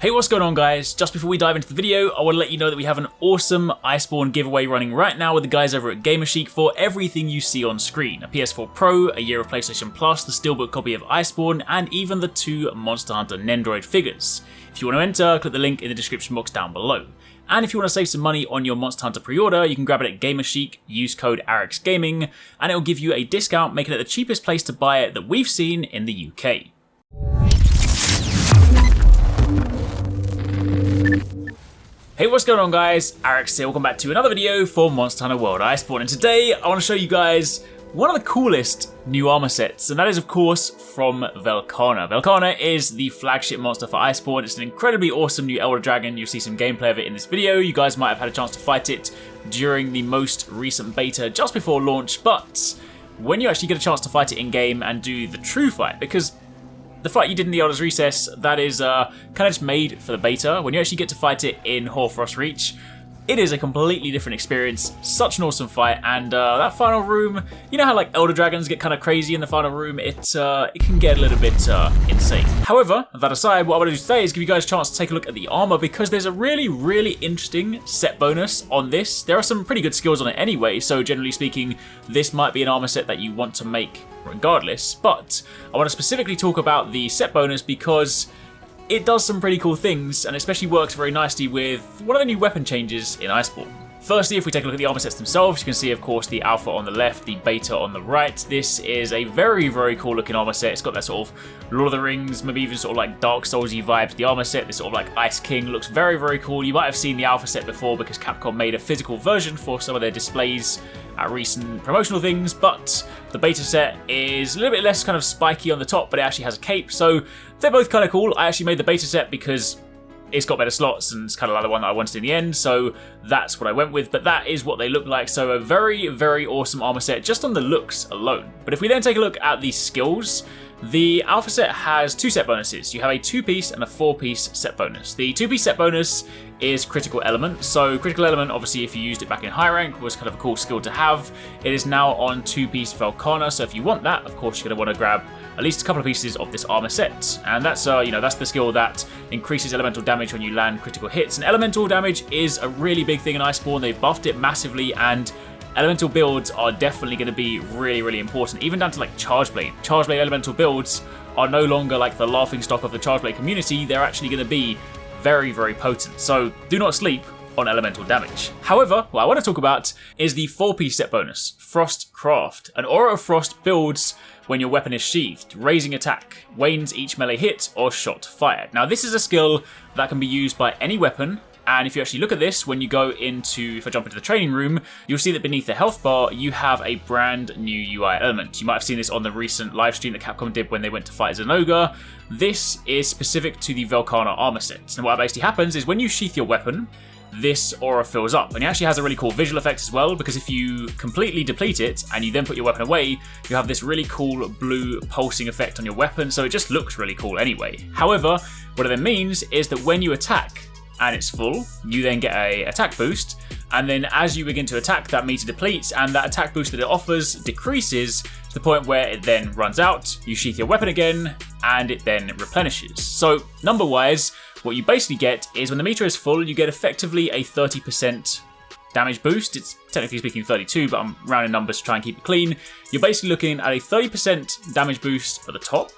Hey, what's going on guys? Just before we dive into the video, I want to let you know that we have an awesome Iceborne giveaway running right now with the guys over at Gamerchic for everything you see on screen. A PS4 Pro, a year of PlayStation Plus, the Steelbook copy of Iceborne, and even the 2 Monster Hunter Nendoroid figures. If you want to enter, click the link in the description box down below. And if you want to save some money on your Monster Hunter pre-order, you can grab it at Gamerchic, use code Arekkz Gaming, and it will give you a discount, making it the cheapest place to buy it that we've seen in the UK. Hey, what's going on guys? Arekkz here, welcome back to another video for Monster Hunter World Iceborne, and today I want to show you guys one of the coolest new armor sets, and that is of course from Velkhana. Velkhana is the flagship monster for Iceborne. It's an incredibly awesome new Elder Dragon. You'll see some gameplay of it in this video. You guys might have had a chance to fight it during the most recent beta just before launch, but when you actually get a chance to fight it in game and do the true fight, because the fight you did in the Elder's Recess, that is kind of just made for the beta. When you actually get to fight it in Hoarfrost Reach, it is a completely different experience. Such an awesome fight, and that final room, you know how like Elder Dragons get kind of crazy in the final room? It can get a little bit insane. However, that aside, what I want to do today is give you guys a chance to take a look at the armor, because there's a really interesting set bonus on this. There are some pretty good skills on it anyway, so generally speaking, this might be an armor set that you want to make regardless, but I want to specifically talk about the set bonus because it does some pretty cool things, and especially works very nicely with one of the new weapon changes in Iceborne. Firstly, if we take a look at the armor sets themselves, you can see of course the alpha on the left, the beta on the right. This is a very cool looking armor set. It's got that sort of Lord of the Rings, maybe even sort of like Dark Souls-y vibes. The armor set, this sort of like Ice King, looks very cool. You might have seen the alpha set before because Capcom made a physical version for some of their displays at recent promotional things, but the beta set is a little bit less kind of spiky on the top, but it actually has a cape, so they're both kind of cool. I actually made the beta set because it's got better slots and it's kind of like the one that I wanted in the end, so that's what I went with, but that is what they look like. So a very awesome armor set just on the looks alone. But if we then take a look at the skills, the alpha set has 2 set bonuses. You have a 2-piece and a 4-piece set bonus. The 2-piece set bonus is critical element. So critical element, obviously if you used it back in high rank, was kind of a cool skill to have. It is now on 2-piece Velkhana, so if you want that, of course you're going to want to grab at least a couple of pieces of this armor set. And that's that's the skill that increases elemental damage when you land critical hits. And elemental damage is a really big thing in Iceborne. They've buffed it massively, and elemental builds are definitely going to be really important, even down to like Chargeblade. Chargeblade elemental builds are no longer like the laughingstock of the Chargeblade community. They're actually going to be very potent, so do not sleep on elemental damage. However, what I want to talk about is the 4-piece set bonus, Frostcraft. An Aura of Frost builds when your weapon is sheathed, raising attack, wanes each melee hit or shot fired. Now this is a skill that can be used by any weapon, and if you actually look at this, when you go into, if I jump into the training room, you'll see that beneath the health bar, you have a brand new UI element. You might have seen this on the recent live stream that Capcom did when they went to fight Zenoga. This is specific to the Velkhana armor set. And what basically happens is when you sheath your weapon, this aura fills up, and it actually has a really cool visual effect as well, because if you completely deplete it and you then put your weapon away, you have this really cool blue pulsing effect on your weapon, so it just looks really cool anyway. However, what it then means is that when you attack and it's full, you then get a attack boost, and then as you begin to attack, that meter depletes, and that attack boost that it offers decreases to the point where it then runs out, you sheath your weapon again, and it then replenishes. So number-wise, what you basically get is when the meter is full, you get effectively a 30% damage boost. It's technically speaking 32, but I'm rounding numbers to try and keep it clean. You're basically looking at a 30% damage boost at the top.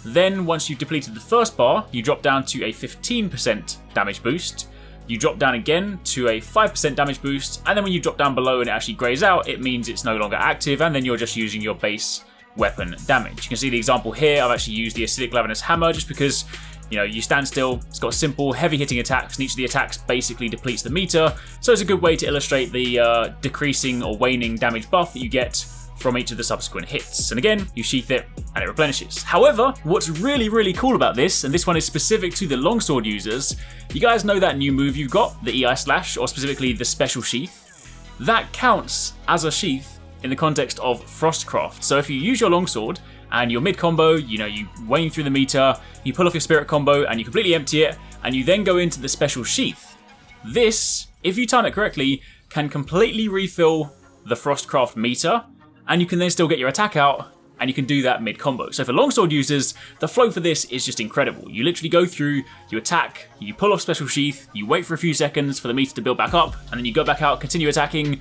Then once you've depleted the first bar, you drop down to a 15% damage boost. You drop down again to a 5% damage boost, and then when you drop down below and it actually grays out, it means it's no longer active, and then you're just using your base weapon damage. You can see the example here. I've actually used the Acidic Lavinous Hammer just because you stand still, it's got simple, heavy hitting attacks, and each of the attacks basically depletes the meter, so it's a good way to illustrate the decreasing or waning damage buff that you get from each of the subsequent hits. And again, you sheath it and it replenishes. However, what's really cool about this, and this one is specific to the longsword users, you guys know that new move you've got, the EI Slash, or specifically the Special Sheath? That counts as a sheath in the context of Frostcraft. So if you use your longsword and your mid combo, you wane through the meter, you pull off your spirit combo and you completely empty it, and you then go into the Special Sheath. This, if you time it correctly, can completely refill the Frostcraft meter, and you can then still get your attack out and you can do that mid-combo. So for longsword users, the flow for this is just incredible. You literally go through, you attack, you pull off special sheath, you wait for a few seconds for the meter to build back up, and then you go back out, continue attacking,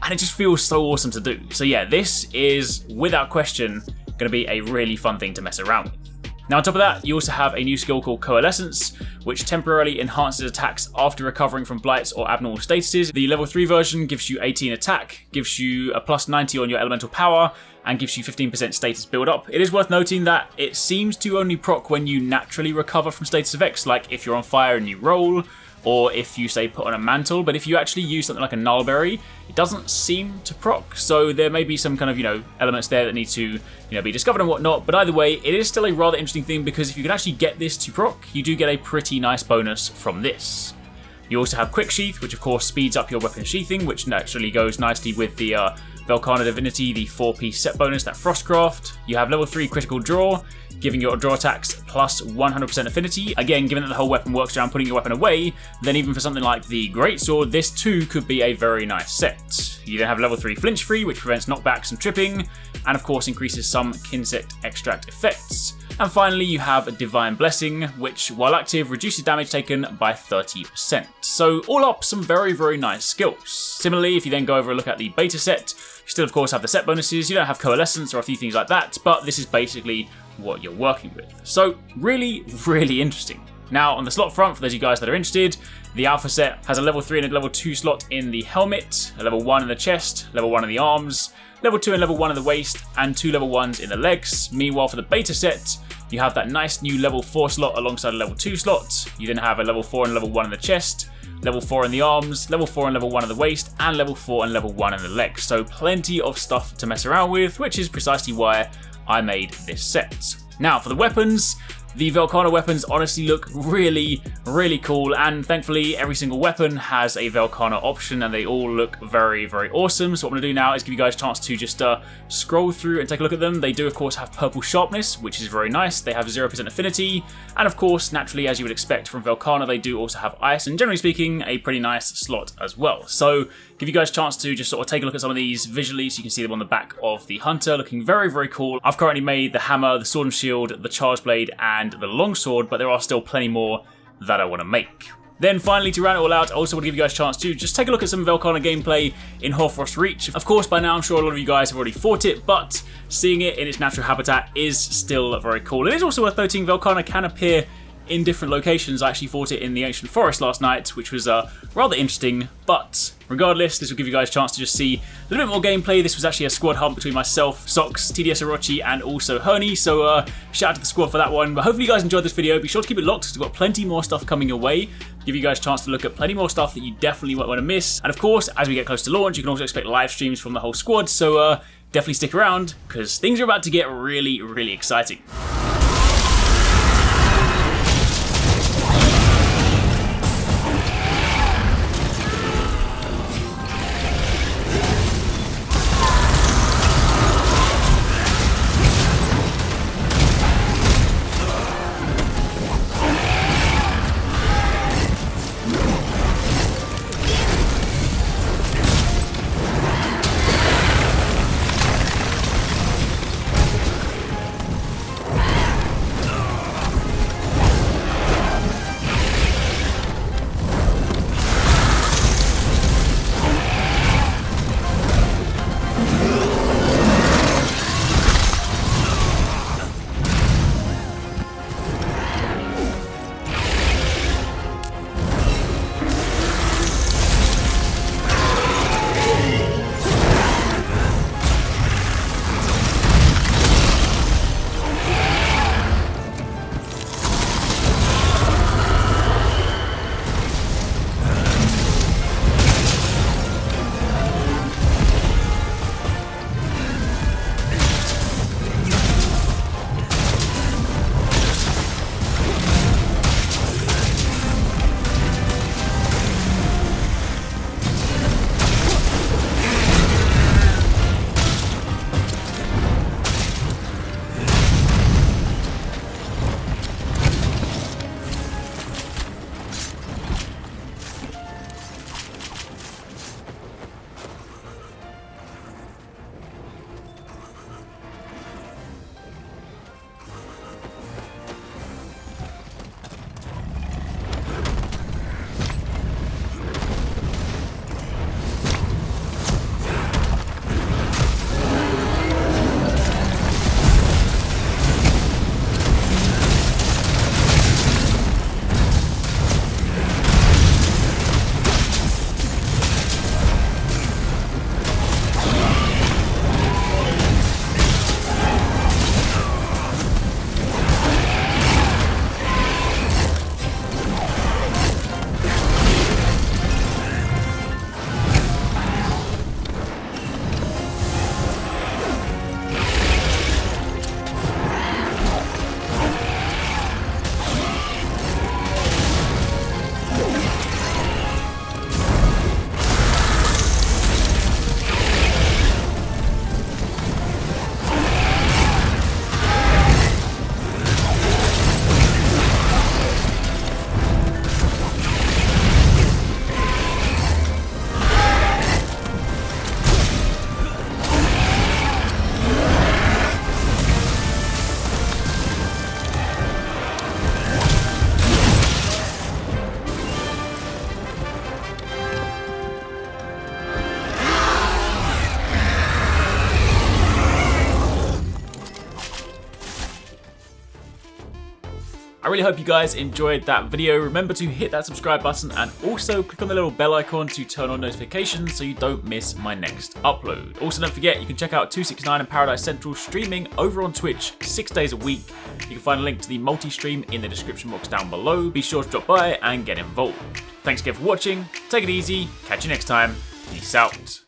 and it just feels so awesome to do. So yeah, this is, without question, going to be a really fun thing to mess around with. Now on top of that, you also have a new skill called Coalescence, which temporarily enhances attacks after recovering from blights or abnormal statuses. The level 3 version gives you 18 attack, gives you a plus 90 on your elemental power, and gives you 15% status build up. It is worth noting that it seems to only proc when you naturally recover from status effects, like if you're on fire and you roll, or if you say put on a mantle, but if you actually use something like a nullberry, it doesn't seem to proc, so there may be some kind of, elements there that need to, be discovered and whatnot, but either way, it is still a rather interesting thing because if you can actually get this to proc, you do get a pretty nice bonus from this. You also have Quick Sheath, which of course speeds up your weapon sheathing, which naturally goes nicely with the Velkhana Divinity, the 4-piece set bonus, that Frostcraft. You have level 3 Critical Draw, giving your draw attacks plus 100% affinity. Again, given that the whole weapon works around putting your weapon away, then even for something like the Greatsword, this too could be a very nice set. You then have level 3 Flinch Free, which prevents knockbacks and tripping, and of course increases some Kinsect Extract effects. And finally, you have Divine Blessing, which, while active, reduces damage taken by 30%. So all up, some very, very nice skills. Similarly, if you then go over and look at the beta set, you still of course have the set bonuses, you don't have Coalescence or a few things like that, but this is basically what you're working with. So really, really interesting. Now on the slot front, for those of you guys that are interested, the alpha set has a level 3 and a level 2 slot in the helmet, a level 1 in the chest, level 1 in the arms, level 2 and level 1 in the waist, and 2 level 1s in the legs. Meanwhile, for the beta set, you have that nice new level 4 slot alongside a level 2 slot. You then have a level 4 and level 1 in the chest, level 4 in the arms, level 4 and level 1 in the waist, and level 4 and level 1 in the legs. So plenty of stuff to mess around with, which is precisely why I made this set. Now for the weapons, the Velkhana weapons honestly look really, really cool, and thankfully every single weapon has a Velkhana option and they all look very, very awesome. So what I'm going to do now is give you guys a chance to just scroll through and take a look at them. They do of course have purple sharpness, which is very nice. They have 0% affinity, and of course, naturally, as you would expect from Velkhana, they do also have ice, and generally speaking, a pretty nice slot as well. So give you guys a chance to just sort of take a look at some of these visually so you can see them on the back of the Hunter, looking very, very cool. I've currently made the hammer, the sword and shield, the charge blade, and the longsword, but there are still plenty more that I want to make. Then finally, to round it all out, I also want to give you guys a chance to just take a look at some Velkhana gameplay in Hoarfrost Reach. Of course, by now I'm sure a lot of you guys have already fought it, but seeing it in its natural habitat is still very cool. It is also worth noting Velkhana can appear in different locations. I actually fought it in the Ancient Forest last night, which was rather interesting, but regardless, this will give you guys a chance to just see a little bit more gameplay. This was actually a squad hunt between myself, Socks, TDS Orochi, and also Herney, so shout out to the squad for that one. But hopefully you guys enjoyed this video. Be sure to keep it locked because we've got plenty more stuff coming your way. Give you guys a chance to look at plenty more stuff that you definitely won't want to miss. And of course, as we get close to launch, you can also expect live streams from the whole squad, so definitely stick around because things are about to get really, really exciting. I really hope you guys enjoyed that video. Remember to hit that subscribe button and also click on the little bell icon to turn on notifications so you don't miss my next upload. Also, don't forget, you can check out TwoSixNine and Paradise Central streaming over on Twitch 6 days a week. You can find a link to the multi-stream in the description box down below. Be sure to drop by and get involved. Thanks again for watching. Take it easy. Catch you next time. Peace out.